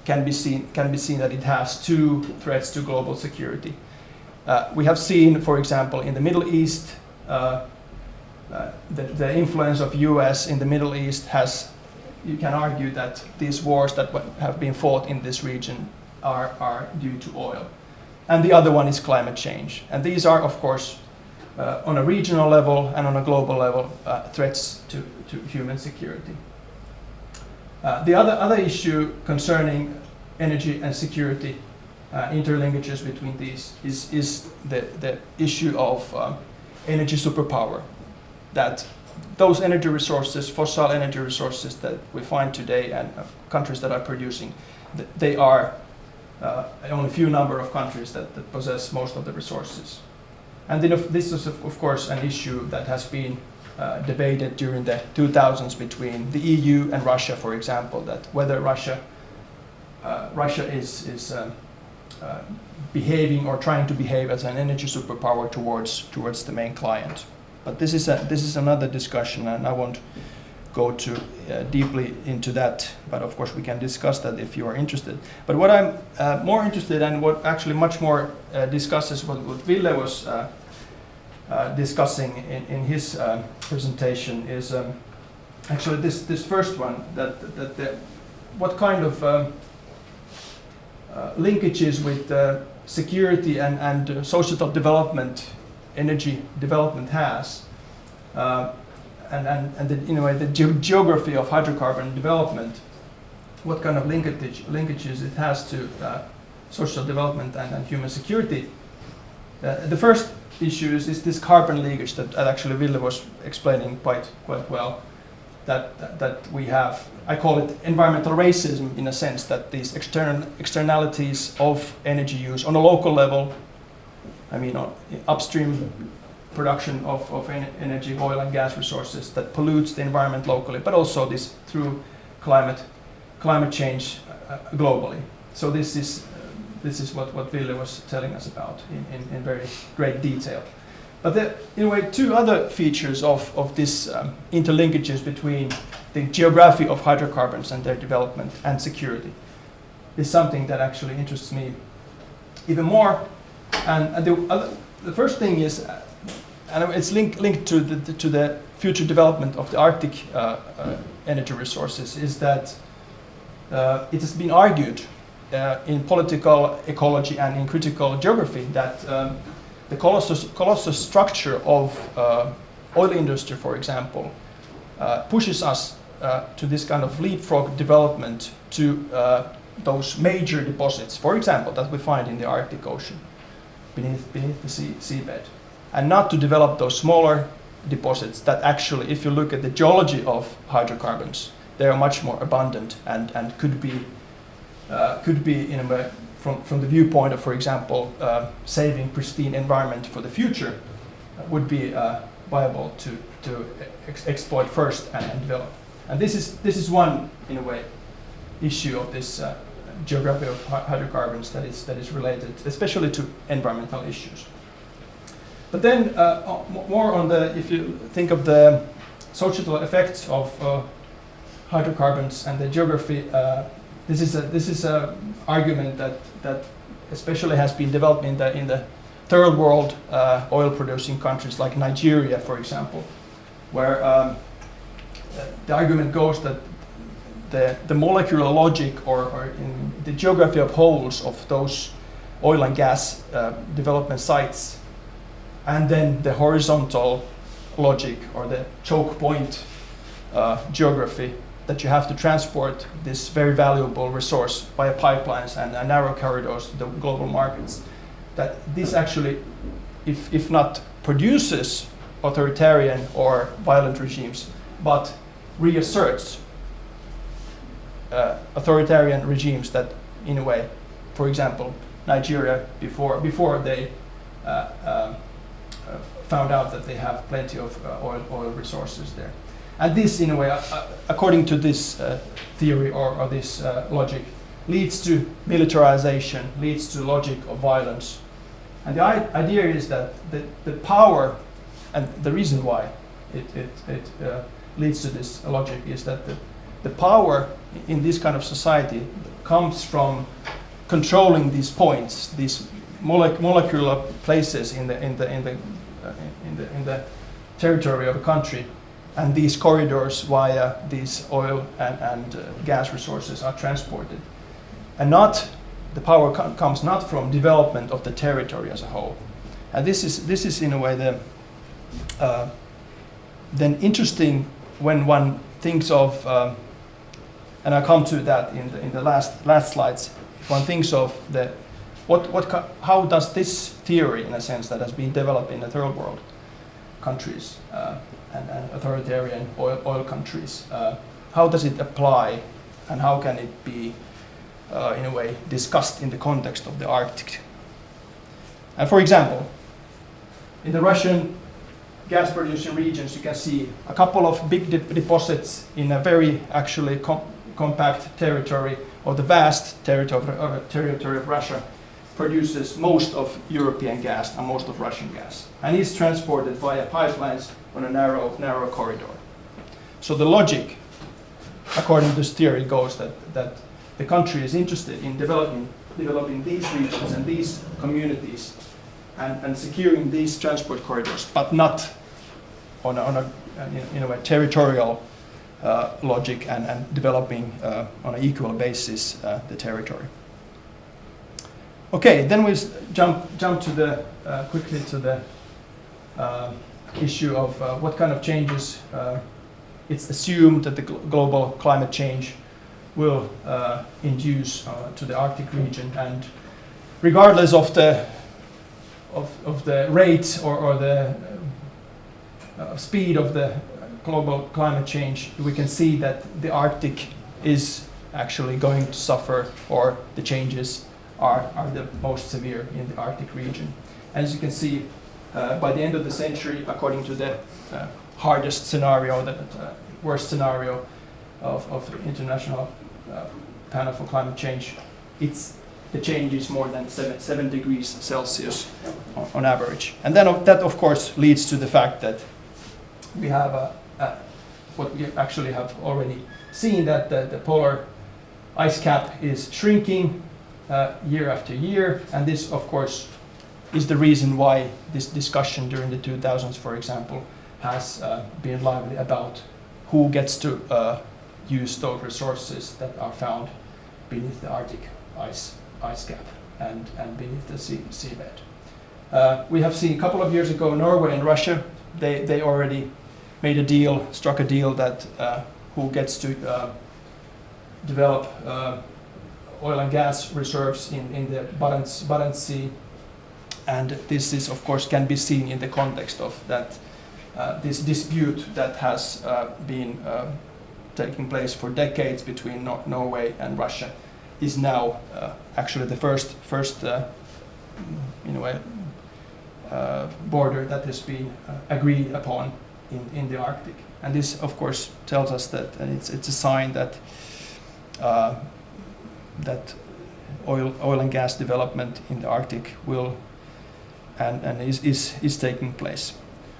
can be seen that it has two threats to global security. We have seen, for example, in the Middle East, the influence of U.S. in the Middle East has, you can argue that these wars that have been fought in this region are due to oil. And the other one is climate change. And these are, of course, on a regional level and on a global level, threats to human security. The other issue concerning energy and security, interlinkages between these, is the issue of energy superpower. That those energy resources, fossil energy resources that we find today and countries that are producing, they are only a few number of countries that possess most of the resources. And then this is, of course, an issue that has been debated during the 2000s between the EU and Russia, for example, that whether Russia is behaving or trying to behave as an energy superpower towards the main client. But this is another discussion, and I won't go too deeply into that. But of course, we can discuss that if you are interested. But what I'm more interested in, and what actually much more discusses what Ville was discussing in his presentation, is actually this first one, what kind of linkages with security and social development, energy development has, and in a way the geography of hydrocarbon development, what kind of linkages it has to social development and human security. The first issue is this carbon leakage that actually Ville was explaining quite well. That we have, I call it environmental racism, in a sense that these externalities of energy use on a local level, I mean upstream production of energy, oil and gas resources that pollutes the environment locally, but also this through climate change globally. So this is what Ville was telling us about in very great detail. But in a way, two other features of this interlinkages between the geography of hydrocarbons and their development and security is something that actually interests me even more. And the first thing is, and it's linked to the future development of the Arctic energy resources, is that it has been argued in political ecology and in critical geography that the colossal structure of oil industry, for example, pushes us to this kind of leapfrog development to those major deposits, for example, that we find in the Arctic Ocean beneath the seabed, and not to develop those smaller deposits that actually, if you look at the geology of hydrocarbons, they are much more abundant and could be in a way, from the viewpoint of, for example, saving pristine environment for the future, would be viable to exploit first and develop. And this is one, in a way, issue of this geography of hydrocarbons that is related, especially to environmental issues. But then more on if you think of the social effects of hydrocarbons and the geography. This is a argument that especially has been developed in the third world oil-producing countries like Nigeria, for example, where the argument goes that the molecular logic or in the geography of holes of those oil and gas development sites, and then the horizontal logic or the choke point geography, that you have to transport this very valuable resource via pipelines and narrow corridors to the global markets, that this actually, if not produces authoritarian or violent regimes, but reasserts authoritarian regimes that, in a way, for example, Nigeria, before they found out that they have plenty of oil resources there. And this, in a way, according to this theory or this logic, leads to militarization, leads to logic of violence. And the idea is that the power, and the reason why it leads to this logic, is that the power in this kind of society, comes from controlling these points, these molecular places in the territory of a country, and these corridors via these oil and gas resources are transported. And the power comes not from development of the territory as a whole. And this is in a way then interesting when one thinks of, and I come to that in the last slides. If one thinks of how does this theory, in a sense, that has been developed in the third world countries and authoritarian oil countries, how does it apply, and how can it be, in a way, discussed in the context of the Arctic? And for example, in the Russian gas-producing regions, you can see a couple of big deposits in a very actually compact territory, or the vast territory of Russia produces most of European gas and most of Russian gas, and is transported via pipelines on a narrow corridor. So the logic, according to this theory, goes that the country is interested in developing these regions and these communities and securing these transport corridors, but not on a territorial logic and developing on an equal basis the territory. Okay, then we jump to quickly to the issue of what kind of changes it's assumed that the global climate change will induce to the Arctic region, and regardless of the rate or the speed of the global climate change, we can see that the Arctic is actually going to suffer, or the changes are the most severe in the Arctic region. As you can see, by the end of the century, according to the hardest scenario, the worst scenario of the International Panel for Climate Change, the change is more than 7 degrees Celsius on average. And then that, of course, leads to the fact that we have what we actually have already seen, that the polar ice cap is shrinking year after year, and this, of course, is the reason why this discussion during the 2000s, for example, has been lively about who gets to use those resources that are found beneath the Arctic ice cap and beneath the seabed. We have seen a couple of years ago, Norway and Russia, they already made a deal, struck a deal that who gets to develop oil and gas reserves in the Barents Sea. And this is, of course, can be seen in the context of that this dispute that has been taking place for decades between Norway and Russia is now actually the first in a way border that has been agreed upon in the Arctic. And this, of course, tells us that it's a sign that that oil and gas development in the Arctic will and is taking place.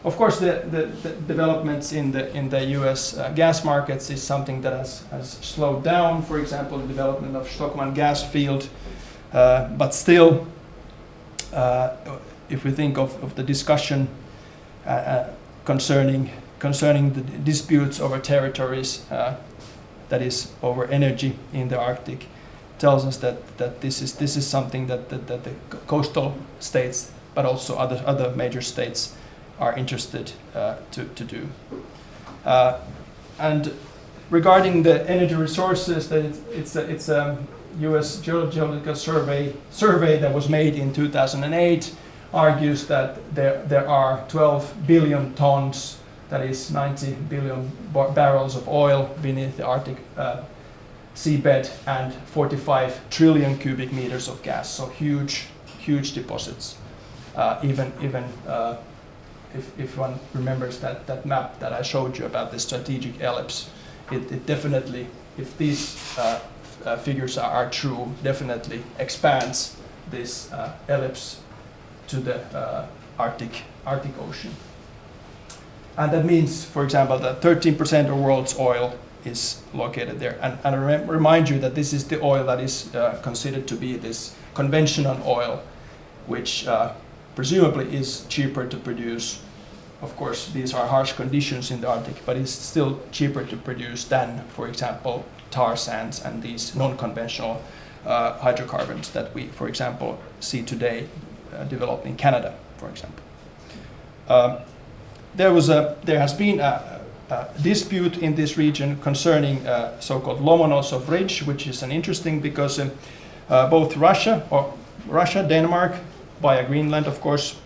Of course, the developments in the U.S. Gas markets is something that has slowed down. For example, the development of Stockman gas field, but still, if we think of the discussion concerning the disputes over territories, that is over energy in the Arctic, tells us that this is something that the coastal states, but also other major states, are interested to do. And regarding the energy resources, that it's a U.S. Geological survey that was made in 2008 argues that there are 12 billion tons, that is 90 billion barrels of oil beneath the Arctic seabed, and 45 trillion cubic meters of gas. So huge deposits. Even if one remembers that map that I showed you about the strategic ellipse, it definitely, if these figures are true, definitely expands this ellipse to the Arctic Ocean. And that means, for example, that 13% of the world's oil is located there. And I remind you that this is the oil that is considered to be this conventional oil, which presumably is cheaper to produce. Of course, these are harsh conditions in the Arctic, but it's still cheaper to produce than, for example, tar sands and these non-conventional hydrocarbons that we, for example, see today developed in Canada, for example. There has been a dispute in this region concerning so-called Lomonosov Ridge, which is an interesting because both Russia, Denmark, via Greenland, of course,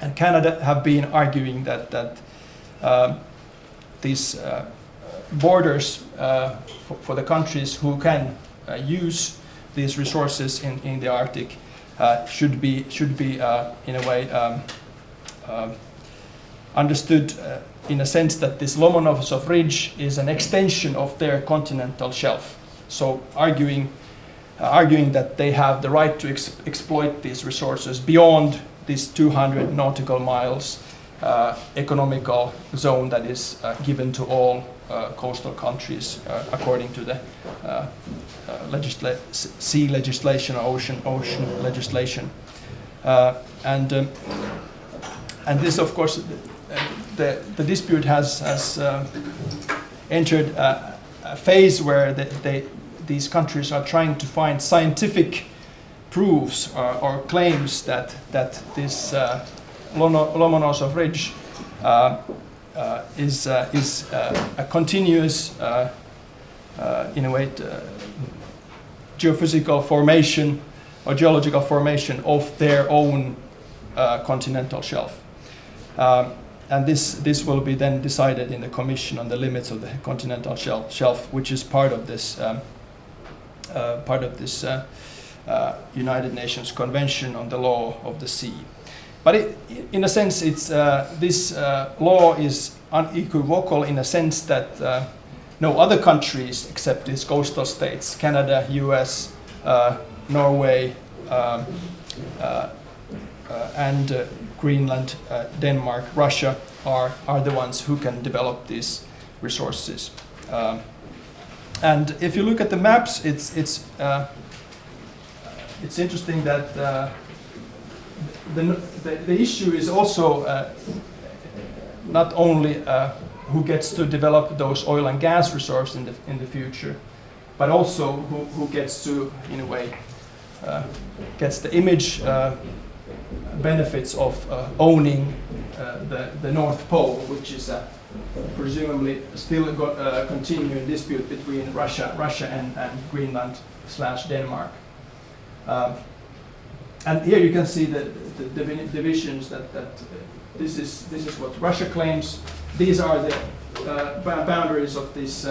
and Canada have been arguing that these borders for the countries who can use these resources in the Arctic should be in a way understood in a sense that this Lomonosov Ridge is an extension of their continental shelf. So arguing that they have the right to exploit these resources beyond this 200 nautical miles economical zone that is given to all coastal countries according to the sea legislation or ocean legislation. And this, of course, the dispute has entered a phase where these countries are trying to find scientific proofs or claims that this Lomonosov Ridge is a continuous, in a way, geophysical formation or geological formation of their own continental shelf. And this will be then decided in the Commission on the limits of the continental shelf, which is part of this United Nations Convention on the Law of the Sea. But in a sense, this law is unequivocal in a sense that no other countries except these coastal states, Canada, US, Norway, and Greenland, Denmark, Russia are the ones who can develop these resources. And if you look at the maps, it's interesting that the issue is also not only who gets to develop those oil and gas reserves in the future, but also who gets to, in a way, gets the image benefits of owning the North Pole, which is presumably still a continuing dispute between Russia and Greenland / Denmark. And here you can see the divisions that this is what Russia claims. These are the boundaries of this.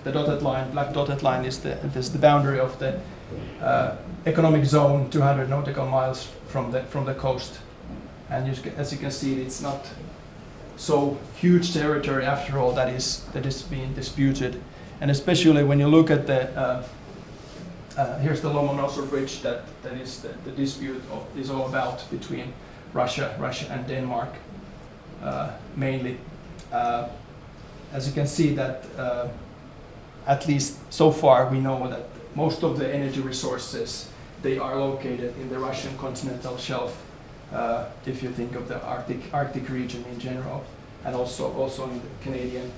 The dotted line, black dotted line, is the boundary of the economic zone, 200 nautical miles from the coast. And as you can see, it's not so huge territory after all that is being disputed. And especially when you look at the here's the Lomonosov Ridge that is the dispute is all about between Russia and Denmark mainly. As you can see that at least so far we know that most of the energy resources, they are located in the Russian continental shelf, if you think of the Arctic region in general, and also in the Canadian